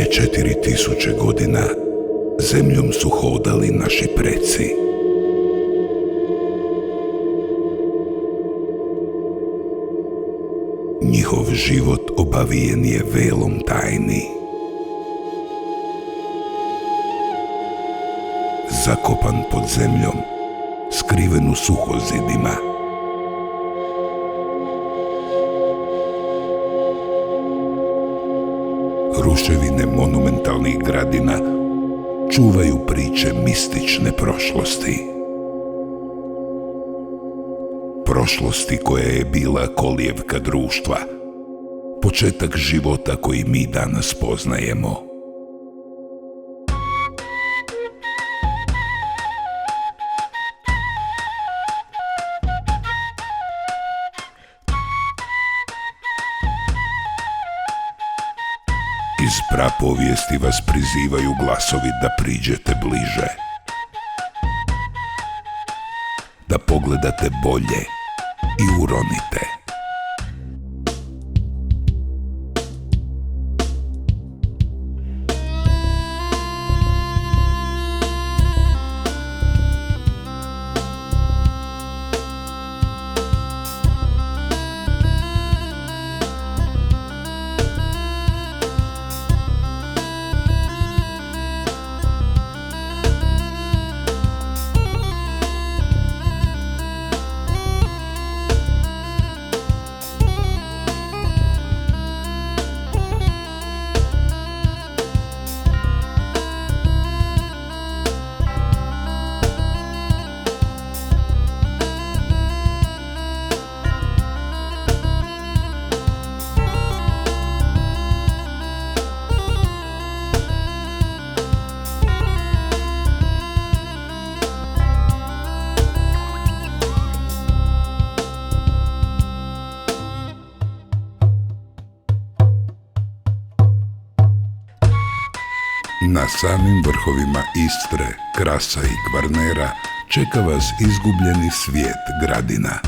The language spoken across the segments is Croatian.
Prije 4000 godina zemljom su hodali naši preci. Njihov život obavijen je velom tajni. Zakopan pod zemljom, skriven u suhozidima. Ruševine monumentalnih gradina čuvaju priče mistične prošlosti. Prošlosti koja je bila kolijevka društva, početak života koji mi danas poznajemo. Iz prapovijesti vas prizivaju glasovi da priđete bliže, da pogledate bolje i uronite. Na samim vrhovima Istre, Krasa i Kvarnera čeka vas izgubljeni svijet Gradina.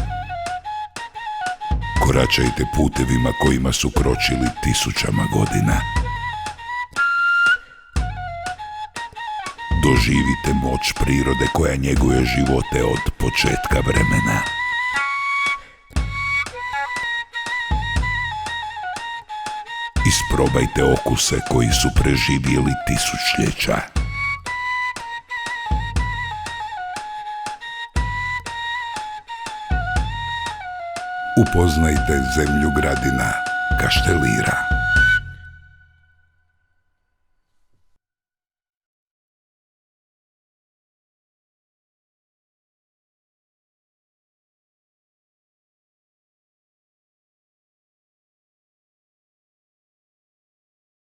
Koračajte putevima kojima su kročili tisućama godina. Doživite moć prirode koja njeguje živote od početka vremena. Isprobajte okuse koji su preživjeli tisućljeća. Upoznajte zemlju Gradina, Kaštelira.